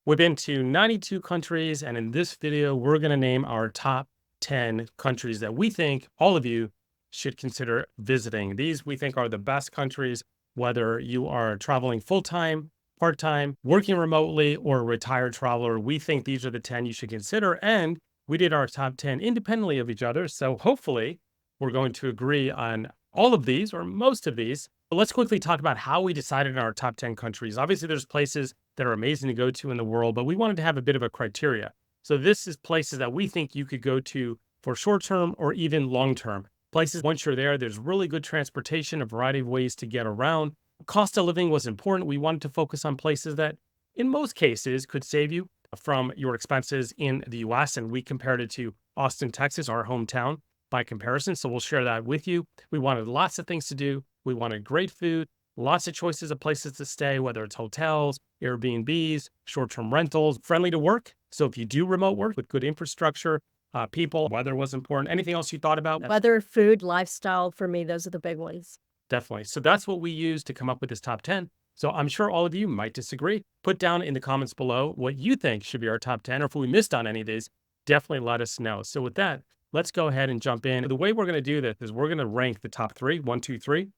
We've been to 92 countries, and in this video, we're going to name our top 10 countries that we think all of you should consider visiting. These we think are the best countries, whether you are traveling full-time, part-time, working remotely, or a retired traveler. We think these are the 10 you should consider, and we did our top 10 independently of each other. So hopefully, we're going to agree on all of these or most of these. But let's quickly talk about how we decided on our top 10 countries. Obviously, there's places that are amazing to go to in the world, but we wanted to have a bit of a criteria. So this is places that we think you could go to for short term or even long term. Places, once you're there, there's really good transportation, a variety of ways to get around. Cost of living was important. We wanted to focus on places that, in most cases, could save you from your expenses in the US. And we compared it to Austin, Texas, our hometown by comparison. So we'll share that with you. We wanted lots of things to do. We wanted great food, lots of choices of places to stay, whether it's hotels, Airbnbs, short-term rentals, friendly to work. So if you do remote work with good infrastructure, people, weather was important. Anything else you thought about? Weather, food, lifestyle, for me, those are the big ones. Definitely. So that's what we used to come up with this top 10. So I'm sure all of you might disagree. Put down in the comments below what you think should be our top 10, or if we missed on any of these, definitely let us know. So with that, let's go ahead and jump in. The way we're going to do this is we're going to rank the top three, 1, 2, 3,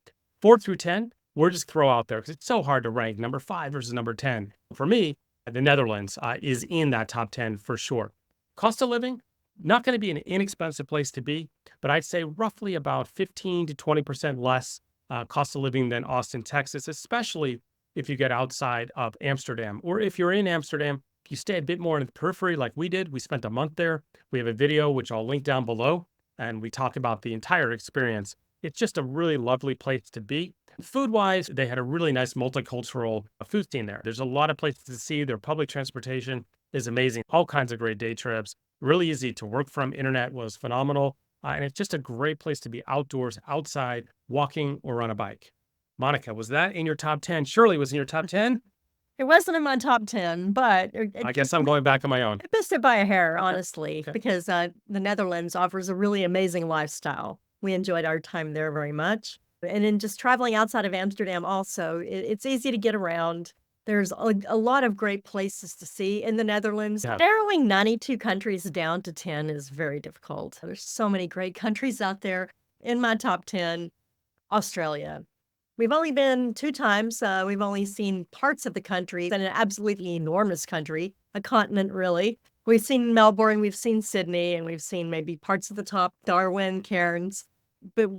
4 through 10. We're just throw out there because it's so hard to rank number 5 versus number 10. For me, the Netherlands is in that top 10 for sure. Cost of living, not going to be an inexpensive place to be, but I'd say roughly about 15 to 20% less cost of living than Austin, Texas, especially if you get outside of Amsterdam. Or if you're in Amsterdam, if you stay a bit more in the periphery like we did, we spent a month there. We have a video, which I'll link down below, and we talk about the entire experience. It's just a really lovely place to be. Food-wise, they had a really nice multicultural food scene there. There's a lot of places to see. Their public transportation is amazing. All kinds of great day trips. Really easy to work from. Internet was phenomenal. And it's just a great place to be outdoors, outside, walking, or on a bike. Monica, was that in your top 10? Surely was in your top 10? It wasn't in my top 10, but I guess I'm going back on my own. I missed it by a hair, Okay. honestly, Okay. because the Netherlands offers a really amazing lifestyle. We enjoyed our time there very much. And in just traveling outside of Amsterdam also, it's easy to get around. There's a lot of great places to see in the Netherlands. Yeah. Narrowing 92 countries down to 10 is very difficult. There's so many great countries out there. In my top 10, Australia. We've only been 2 times. We've only seen parts of the country, and an absolutely enormous country, a continent, really. We've seen Melbourne, we've seen Sydney, and we've seen maybe parts of the top, Darwin, Cairns, but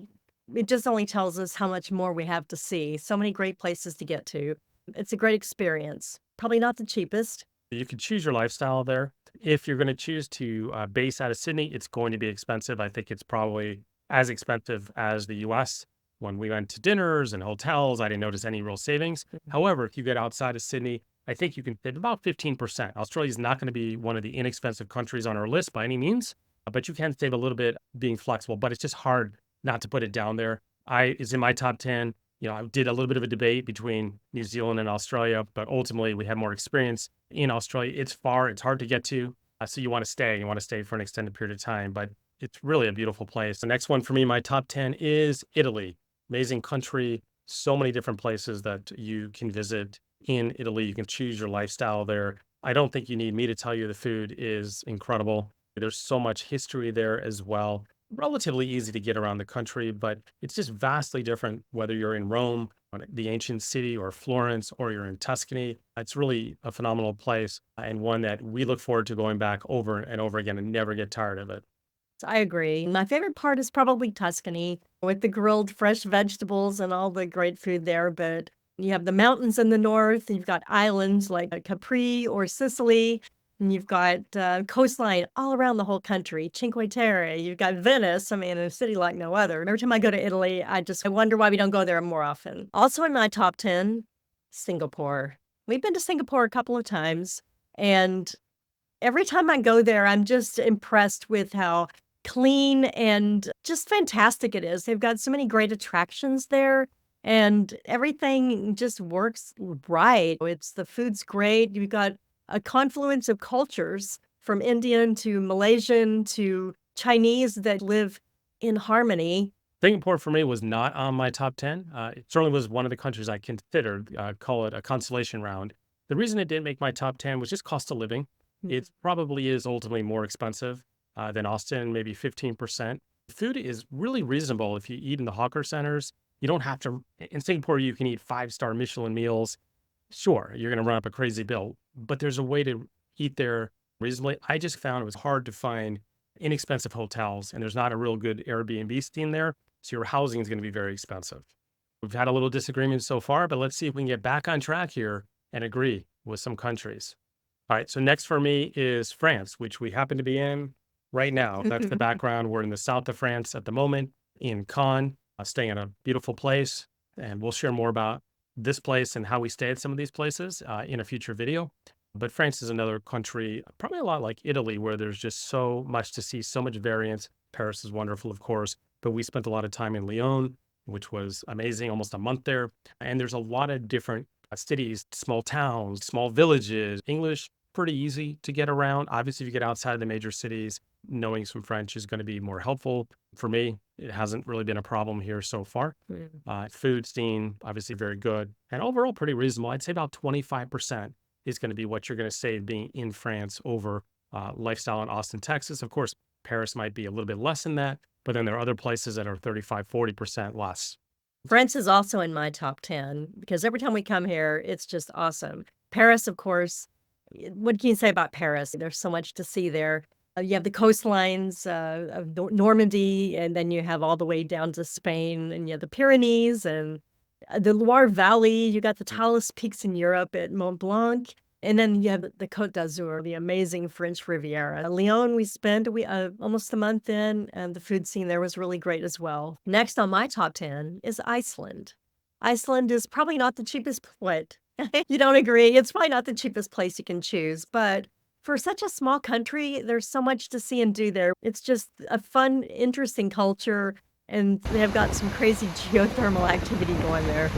it just only tells us how much more we have to see. So many great places to get to. It's a great experience. Probably not the cheapest. You can choose your lifestyle there. If you're going to choose to base out of Sydney, it's going to be expensive. I think it's probably as expensive as the US. When we went to dinners and hotels, I didn't notice any real savings. However, if you get outside of Sydney, I think you can save about 15%. Australia is not going to be one of the inexpensive countries on our list by any means, but you can save a little bit being flexible, but it's just hard not to put it down there. It's in my top 10. I did a little bit of a debate between New Zealand and Australia, but ultimately we had more experience in Australia. It's far, it's hard to get to. So you want to stay. You want to stay for an extended period of time, but it's really a beautiful place. The next one for me, my top 10 is Italy. Amazing country, so many different places that you can visit in Italy. You can choose your lifestyle there. I don't think you need me to tell you the food is incredible. There's so much history there as well. Relatively easy to get around the country, but it's just vastly different whether you're in Rome, the ancient city, or Florence, or you're in Tuscany. It's really a phenomenal place and one that we look forward to going back over and over again and never get tired of it. I agree. My favorite part is probably Tuscany with the grilled fresh vegetables and all the great food there. But you have the mountains in the north, and you've got islands like Capri or Sicily, and you've got coastline all around the whole country, Cinque Terre. You've got Venice. I mean, a city like no other. Every time I go to Italy, I wonder why we don't go there more often. Also in my top 10, Singapore. We've been to Singapore a couple of times, and every time I go there, I'm just impressed with how clean and just fantastic it is. They've got so many great attractions there, and everything just works right. The food's great. You've got a confluence of cultures from Indian to Malaysian to Chinese that live in harmony. Singapore for me was not on my top 10. It certainly was one of the countries I considered, call it a consolation round. The reason it didn't make my top 10 was just cost of living. It probably is ultimately more expensive than Austin, maybe 15%. Food is really reasonable if you eat in the hawker centers. You don't have to, in Singapore, you can eat five-star Michelin meals. Sure, you're going to run up a crazy bill, but there's a way to eat there reasonably. I just found it was hard to find inexpensive hotels, and there's not a real good Airbnb scene there. So your housing is going to be very expensive. We've had a little disagreement so far, but let's see if we can get back on track here and agree with some countries. All right, so next for me is France, which we happen to be in right now. That's the background. We're in the south of France at the moment, in Cannes, staying in a beautiful place. And we'll share more about this place and how we stay at some of these places in a future video. But France is another country, probably a lot like Italy, where there's just so much to see, so much variance. Paris is wonderful, of course, but we spent a lot of time in Lyon, which was amazing, almost a month there. And there's a lot of different cities, small towns, small villages. English, pretty easy to get around. Obviously, if you get outside of the major cities, knowing some French is going to be more helpful. For me, it hasn't really been a problem here so far. Food scene, obviously very good. And overall, pretty reasonable. I'd say about 25% is going to be what you're going to save being in France over lifestyle in Austin, Texas. Of course, Paris might be a little bit less than that, but then there are other places that are 35, 40% less. France is also in my top 10 because every time we come here, it's just awesome. Paris, of course, what can you say about Paris? There's so much to see there. You have the coastlines of Normandy, and then you have all the way down to Spain, and you have the Pyrenees and the Loire Valley. You got the tallest peaks in Europe at Mont Blanc. And then you have the Côte d'Azur, the amazing French Riviera. Lyon, we spent almost a month in, and the food scene there was really great as well. Next on my top 10 is Iceland. Iceland is probably not the cheapest what? You don't agree? It's probably not the cheapest place you can choose, but for such a small country, there's so much to see and do there. It's just a fun, interesting culture, and they have got some crazy geothermal activity going there.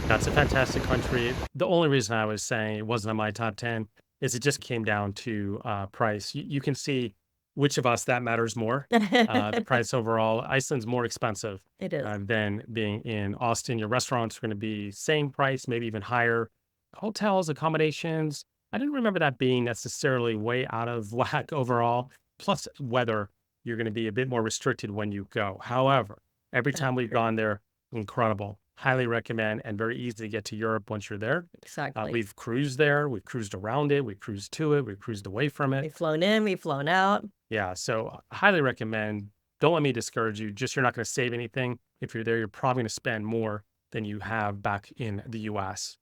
That's a fantastic country. The only reason I was saying it wasn't on my top 10 is it just came down to price. You can see which of us that matters more. The price overall, Iceland's more expensive It is. than being in Austin. Your restaurants are going to be same price, maybe even higher. Hotels, accommodations, I didn't remember that being necessarily way out of whack overall. Plus weather, you're going to be a bit more restricted when you go. However, every time we've gone there, incredible. Highly recommend, and very easy to get to Europe once you're there. Exactly. We've cruised there, we've cruised around it, we've cruised to it, we've cruised away from it. We've flown in, we've flown out. Yeah, so highly recommend. Don't let me discourage you. Just you're not going to save anything. If you're there, you're probably going to spend more than you have back in the US.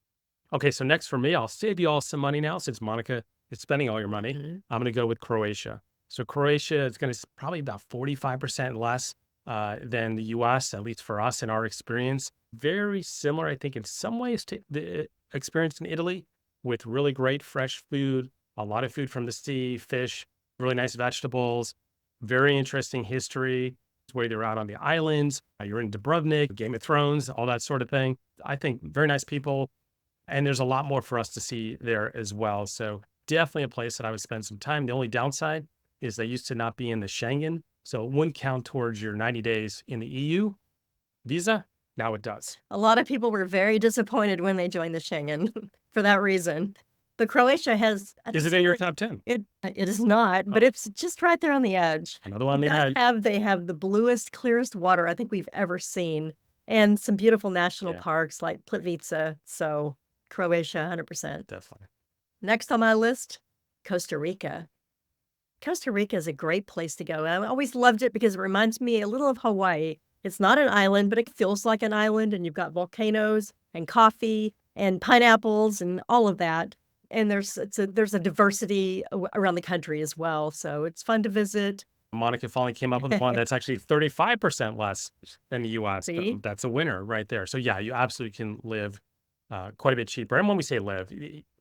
Okay, so next for me, I'll save you all some money now since Monica is spending all your money. I'm going to go with Croatia. So Croatia is going to probably about 45% less than the US, at least for us in our experience. Very similar, I think, in some ways to the experience in Italy, with really great fresh food, a lot of food from the sea, fish, really nice vegetables, very interesting history. Whether you're out on the islands, you're in Dubrovnik, Game of Thrones, all that sort of thing. I think very nice people. And there's a lot more for us to see there as well. So definitely a place that I would spend some time. The only downside is they used to not be in the Schengen. So it wouldn't count towards your 90 days in the EU visa. Now it does. A lot of people were very disappointed when they joined the Schengen for that reason. But Croatia has... Is it in your top 10? It is not, but it's just right there on the edge. Another one on the edge. They have the bluest, clearest water I think we've ever seen, and some beautiful national parks like Plitvice. So Croatia, 100%. Definitely. Next on my list, Costa Rica. Costa Rica is a great place to go. I always loved it because it reminds me a little of Hawaii. It's not an island, but it feels like an island, and you've got volcanoes and coffee and pineapples and all of that. And there's a diversity around the country as well, so it's fun to visit. Monica finally came up with one that's actually 35% less than the US. See? That's a winner right there. So yeah, you absolutely can live quite a bit cheaper. And when we say live,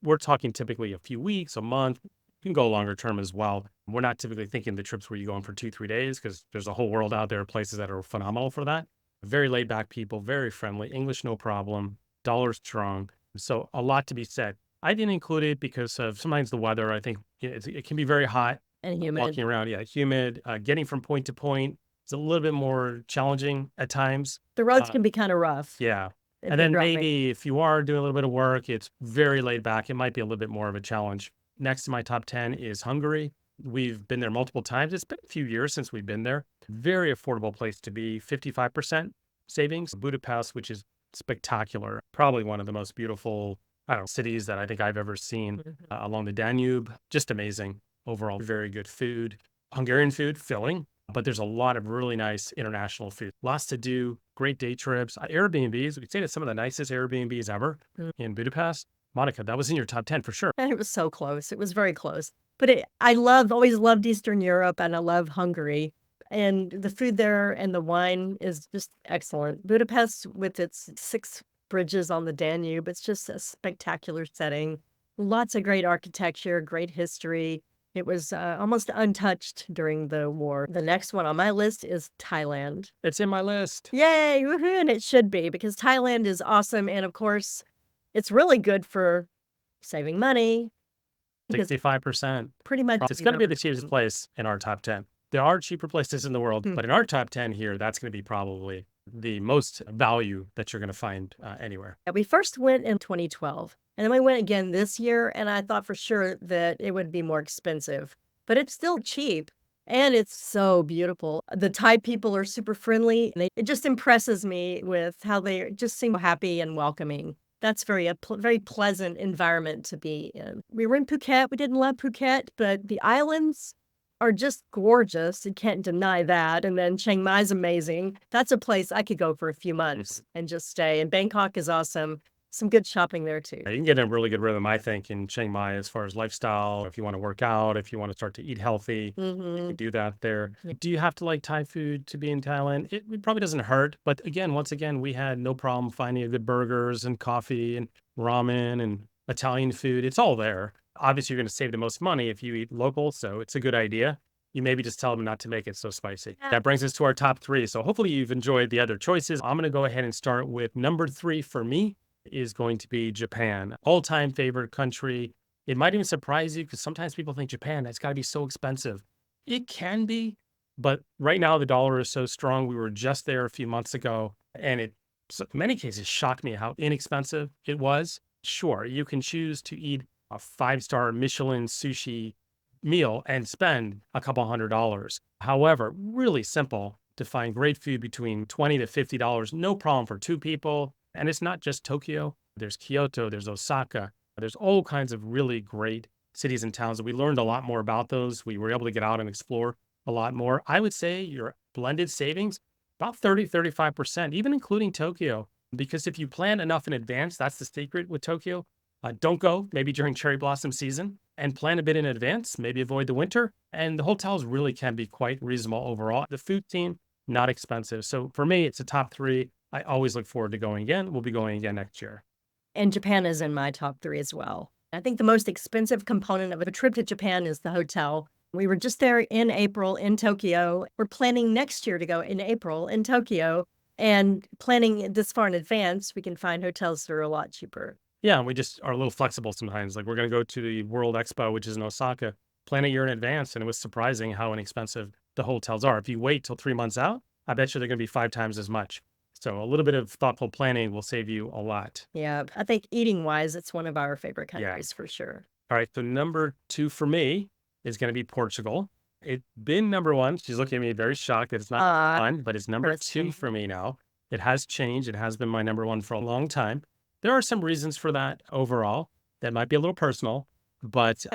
we're talking typically a few weeks, a month. You can go longer term as well. We're not typically thinking the trips where you go in for 2-3 days, because there's a whole world out there of places that are phenomenal for that. Very laid back people, very friendly, English no problem, dollar strong. So a lot to be said. I didn't include it because of sometimes the weather. I think it can be very hot and humid. Walking around, humid. Getting from point to point is a little bit more challenging at times. The roads can be kind of rough. Yeah. if And you then drop me. maybe if you are doing a little bit of work, it's very laid back. It might be a little bit more of a challenge. Next to my top 10 is Hungary. We've been there multiple times. It's been a few years since we've been there. Very affordable place to be, 55% savings. Budapest, which is spectacular, probably one of the most beautiful, I don't know, cities that I think I've ever seen Mhm. along the Danube. Just amazing. Overall, very good food. Hungarian food, filling, but there's a lot of really nice international food. Lots to do, great day trips, Airbnbs. We could say that's some of the nicest Airbnbs ever Mm. in Budapest. Monica, that was in your top 10 for sure. And it was so close. It was very close. But always loved Eastern Europe and I love Hungary. And the food there and the wine is just excellent. Budapest, with its 6 bridges on the Danube, it's just a spectacular setting. Lots of great architecture, great history. It was almost untouched during the war. The next one on my list is Thailand. It's in my list. Yay! Woohoo! And it should be because Thailand is awesome. And of course, it's really good for saving money because 65%. pretty much It's going to be the cheapest place in our top 10. There are cheaper places in the world, but in our top 10 here, that's going to be probably the most value that you're going to find anywhere. We first went in 2012, and then we went again this year, and I thought for sure that it would be more expensive, but it's still cheap, and it's so beautiful. The Thai people are super friendly, and it just impresses me with how they just seem happy and welcoming. That's very pleasant environment to be in. We were in Phuket. We didn't love Phuket, but the islands are just gorgeous. You can't deny that. And then Chiang Mai's amazing. That's a place I could go for a few months and just stay. And Bangkok is awesome. Some good shopping there too. You can get in a really good rhythm, I think, in Chiang Mai as far as lifestyle. If you want to work out, if you want to start to eat healthy, you Mhm. can do that there. Yeah. Do you have to like Thai food to be in Thailand? It probably doesn't hurt. But again, once again, we had no problem finding a good burgers and coffee and ramen and Italian food. It's all there. Obviously, you're going to save the most money if you eat local. So it's a good idea. You maybe just tell them not to make it so spicy. Yeah. That brings us to our top three. So hopefully you've enjoyed the other choices. I'm going to go ahead and start with number 3 for me is going to be Japan. All-time favorite country. It might even surprise you because sometimes people think Japan, that's got to be so expensive. It can be, but right now the dollar is so strong. We were just there a few months ago, and in many cases shocked me how inexpensive it was. Sure, you can choose to eat a 5-star Michelin sushi meal and spend a couple $100s. However, really simple to find great food between $20 to $50, no problem for 2 people. And it's not just Tokyo. There's Kyoto, there's Osaka. There's all kinds of really great cities and towns that we learned a lot more about those. We were able to get out and explore a lot more. I would say your blended savings, about 30, 35%, even including Tokyo. Because if you plan enough in advance, that's the secret with Tokyo. Don't go maybe during cherry blossom season and plan a bit in advance, maybe avoid the winter. And the hotels really can be quite reasonable overall. The food scene, not expensive. So for me, it's a top 3. I always look forward to going again. We'll be going again next year. And Japan is in my top 3 as well. I think the most expensive component of a trip to Japan is the hotel. We were just there in April in Tokyo. We're planning next year to go in April in Tokyo. And planning this far in advance, we can find hotels that are a lot cheaper. Yeah, we just are a little flexible sometimes. Like we're going to go to the World Expo, which is in Osaka, plan a year in advance. And it was surprising how inexpensive the hotels are. If you wait till 3 months out, I bet you they're going to be 5 times as much. So a little bit of thoughtful planning will save you a lot. Yeah, I think eating wise, it's one of our favorite Yeah. countries for sure. All right. So number 2 for me is going to be Portugal. It's been number 1. She's looking at me very shocked that it's not one, but it's number 2 for me now. It has changed. It has been my number 1 for a long time. There are some reasons for that overall that might be a little personal, but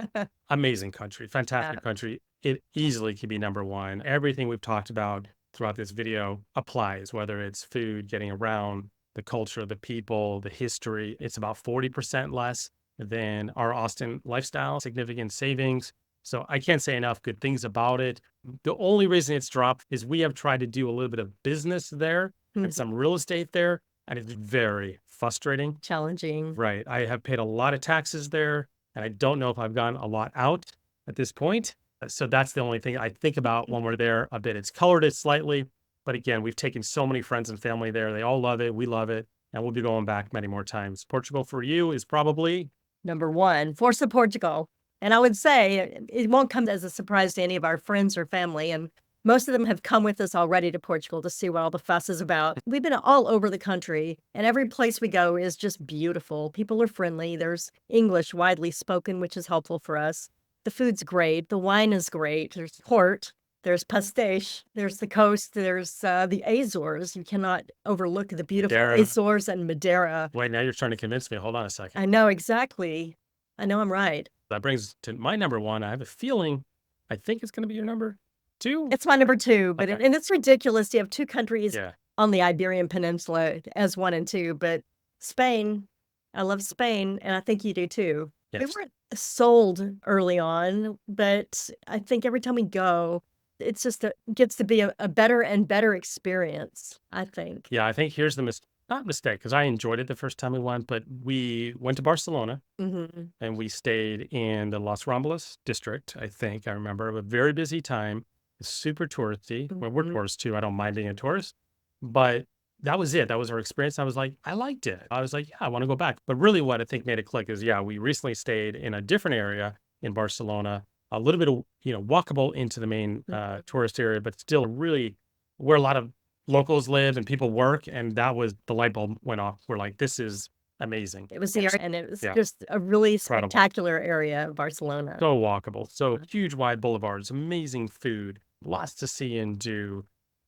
amazing country, fantastic country. It easily could be number 1. Everything we've talked about throughout this video applies, whether it's food, getting around, the culture, the people, the history. It's about 40% less than our Austin lifestyle, significant savings. So I can't say enough good things about it. The only reason it's dropped is we have tried to do a little bit of business there and some real estate there, and it's very frustrating. Challenging. Right. I have paid a lot of taxes there, and I don't know if I've gotten a lot out at this point. So that's the only thing I think about when we're there a bit. It's colored it slightly, but again, we've taken so many friends and family there. They all love it. We love it, and we'll be going back many more times. Portugal for you is probably number 1, Force of Portugal. And I would say it won't come as a surprise to any of our friends or family. And Most of them have come with us already to Portugal to see what all the fuss is about. We've been all over the country, and every place we go is just beautiful. People are friendly. There's English widely spoken, which is helpful for us. The food's great. The wine is great. There's port. There's pastéis. There's the coast. There's the Azores. You cannot overlook the beautiful Madeira. Azores and Madeira. Wait, now you're trying to convince me. Hold on a I second. know exactly. I know I'm right. That brings to my number one. I have a feeling, I think it's going to be your number two. It's my number 2, but Okay. and it's ridiculous to have 2 countries Yeah. on the Iberian Peninsula as 1 and 2, but Spain, I love Spain, and I think you do too. We Yes. weren't sold early on, but I think every time we go, it's just gets to be a better and better experience, I think. Yeah. I think here's the not mistake, because I enjoyed it the first time we went, but we went to Barcelona Mhm. and we stayed in the Las Ramblas district. I think I remember a very busy time. It's super touristy. Well, we're Mhm. tourists too. I don't mind being a tourist, but that was it. That was our experience. I was like, I liked it. I was like, yeah, I want to go back. But really, what I think made it click is, yeah, we recently stayed in a different area in Barcelona, a little bit of walkable into the main Mhm. tourist area, but still really where a lot of locals live and people work. And that was the light bulb went off. We're like, this is amazing. It was the area, and it was Yeah, just a really incredible. spectacular area of Barcelona. So walkable, so huge wide boulevards, amazing food, lots to see and do,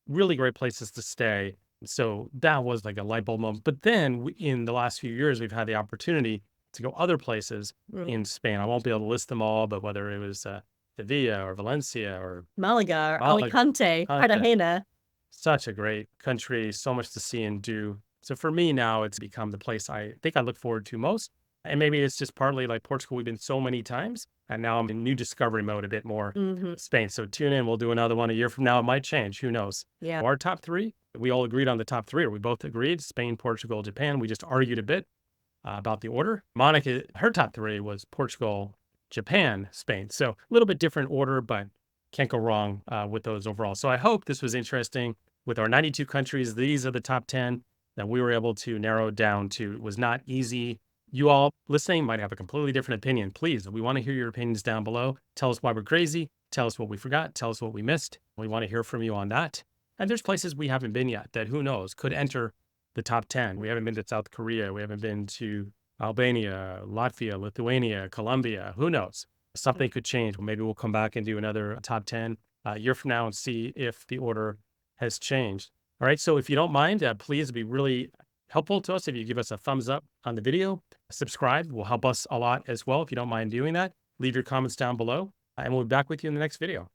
really great places to stay. So that was like a light bulb moment. But then in the last few years, we've had the opportunity to go other places Mm. in Spain. I won't be able to list them all, but whether it was Sevilla or Valencia or Malaga, Malaga, Alicante, Cartagena. such a great country, so much to see and do. So for me now, it's become the place I think I look forward to most. And maybe it's just partly like Portugal, we've been so many times, and now I'm in new discovery mode a bit more. Mhm. Spain. So tune in. We'll do another one a year from now. It might change. Who knows? Yeah. Our top three, we all agreed on the top three, or we both agreed Spain, Portugal, Japan. We just argued a bit about the order. Monica, her top three was Portugal, Japan, Spain. So a little bit different order, but can't go wrong with those overall. So I hope this was interesting. With our 92 countries, these are the top 10 that we were able to narrow down to. It was not easy. You all listening might have a completely different opinion. Please, we want to hear your opinions down below. Tell us why we're crazy. Tell us what we forgot. Tell us what we missed. We want to hear from you on that. And there's places we haven't been yet that who knows could enter the top 10. We haven't been to South Korea. We haven't been to Albania, Latvia, Lithuania, Colombia. Who knows? Something could change. Maybe we'll come back and do another top 10 a year from now and see if the order has changed. All right. So if you don't mind, please, it'd be really helpful to us if you give us a thumbs up on the video. Subscribe will help us a lot as well. If you don't mind doing that, leave your comments down below and we'll be back with you in the next video.